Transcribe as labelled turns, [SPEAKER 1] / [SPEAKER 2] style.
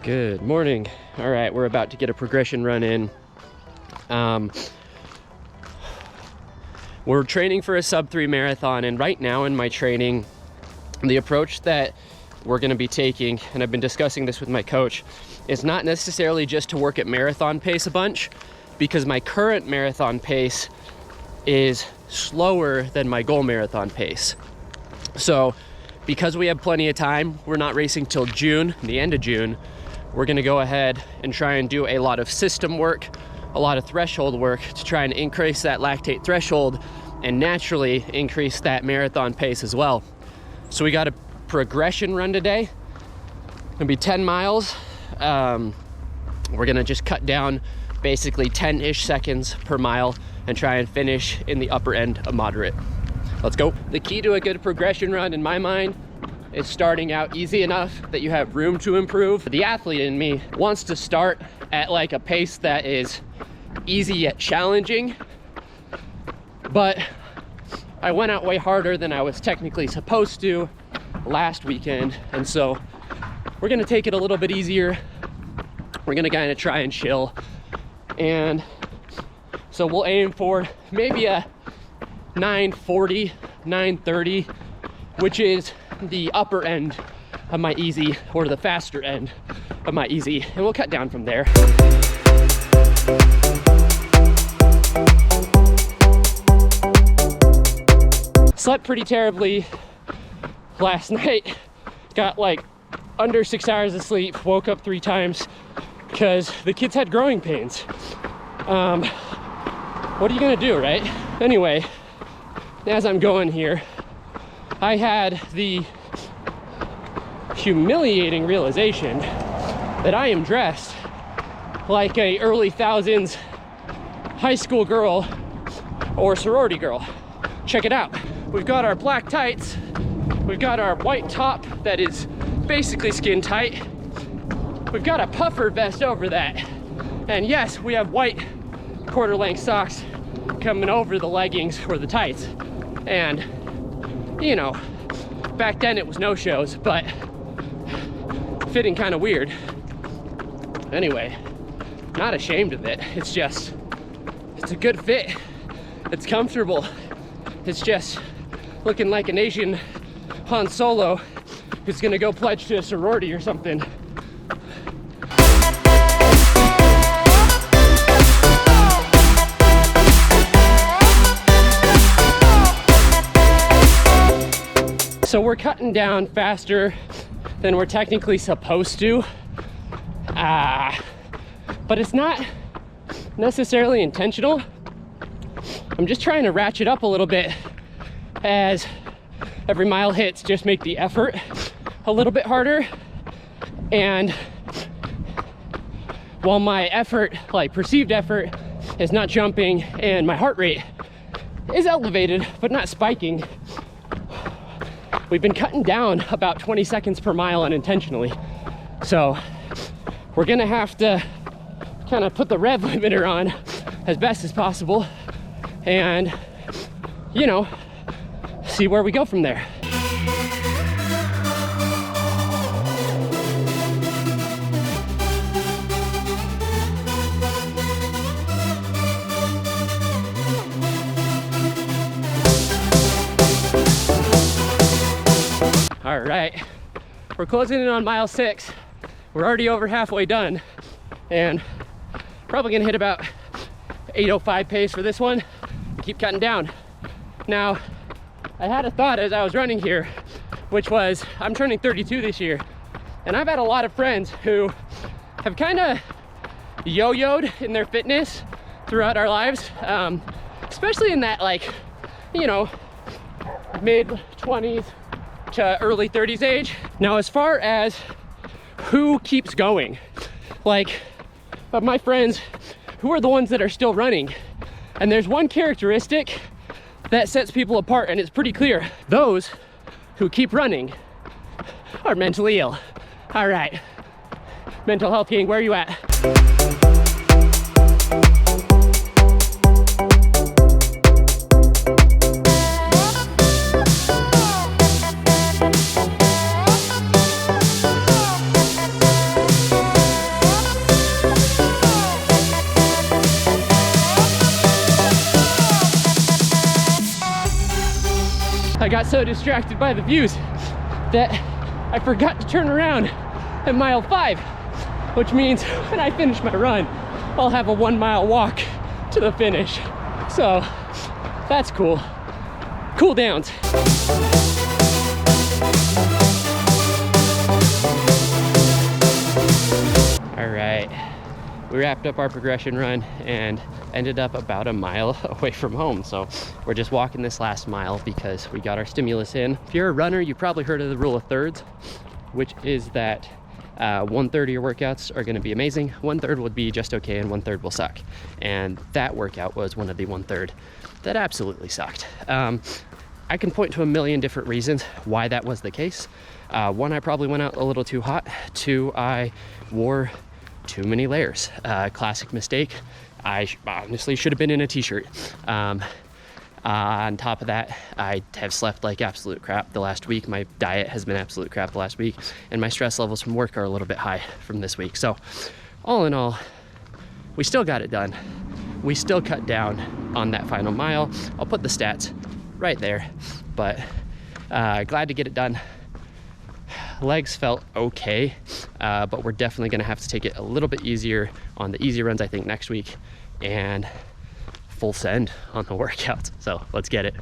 [SPEAKER 1] Good morning. All right, we're about to get a progression run in. We're training for a sub-3 marathon, and right now in my training, the approach that we're going to be taking, and I've been discussing this with my coach, is not necessarily just to work at marathon pace a bunch, because my current marathon pace is slower than my goal marathon pace. So because we have plenty of time, we're not racing till June, the end of June, we're gonna go ahead and try and do a lot of system work, a lot of threshold work to try and increase that lactate threshold and naturally increase that marathon pace as well. So we got a progression run today. Gonna be 10 miles. We're gonna just cut down basically 10-ish seconds per mile and try and finish in the upper end of moderate. Let's go. The key to a good progression run in my mind is starting out easy enough that you have room to improve. The athlete in me wants to start at like a pace that is easy yet challenging, but I went out way harder than I was technically supposed to last weekend, and so we're gonna take it a little bit easier. We're gonna kind of try and chill, and so we'll aim for maybe a 9:40, 9:30, which is the upper end of my easy, or the faster end of my easy, and we'll cut down from there. Slept pretty terribly last night. Got like under 6 hours of sleep, woke up 3 times because the kids had growing pains. What are you gonna do, right? Anyway, as I'm going here, I had the humiliating realization that I am dressed like a early thousands high school girl or sorority girl. Check it out. We've got our black tights, we've got our white top that is basically skin tight, we've got a puffer vest over that, and yes, we have white quarter length socks coming over the leggings or the tights. And you know, back then it was no shows, but fitting kind of weird. Anyway, not ashamed of it. It's just, it's a good fit. It's comfortable. It's just looking like an Asian Han Solo who's gonna go pledge to a sorority or something. So we're cutting down faster than we're technically supposed to, but it's not necessarily intentional. I'm just trying to ratchet up a little bit as every mile hits, just make the effort a little bit harder. And while my effort, like perceived effort, is not jumping and my heart rate is elevated but not spiking, we've been cutting down about 20 seconds per mile unintentionally. So we're gonna have to kind of put the rev limiter on as best as possible and, you know, see where we go from there. All right, we're closing in on mile 6. We're already over halfway done and probably gonna hit about 8:05 pace for this one. Keep cutting down. Now, I had a thought as I was running here, which was I'm turning 32 this year, and I've had a lot of friends who have kind of yo-yoed in their fitness throughout our lives, especially in that, like, you know, mid-20s to early 30s age. Now, as far as who keeps going, like, of my friends, who are the ones that are still running? And there's one characteristic that sets people apart, and it's pretty clear. Those who keep running are mentally ill. All right, Mental Health Gang, where are you at? I got so distracted by the views that I forgot to turn around at mile 5, which means when I finish my run, I'll have a 1 mile walk to the finish. So that's cool. Cool downs. All right, we wrapped up our progression run and ended up about a mile away from home. So we're just walking this last mile because we got our stimulus in. If you're a runner, you've probably heard of the rule of thirds, which is that 1/3 of your workouts are going to be amazing, 1/3 would be just okay, and 1/3 will suck. And that workout was one of the 1/3 that absolutely sucked. I can point to a million different reasons why that was the case. One, I probably went out a little too hot. Two, I wore too many layers. Classic mistake. I honestly should have been in a t-shirt. On top of that, I have slept like absolute crap the last week. My diet has been absolute crap the last week, and my stress levels from work are a little bit high from this week. So all in all, we still got it done. We still cut down on that final mile. I'll put the stats right there, but glad to get it done. Legs felt okay, but we're definitely gonna have to take it a little bit easier on the easy runs, I think, next week, and full send on the workouts. So let's get it.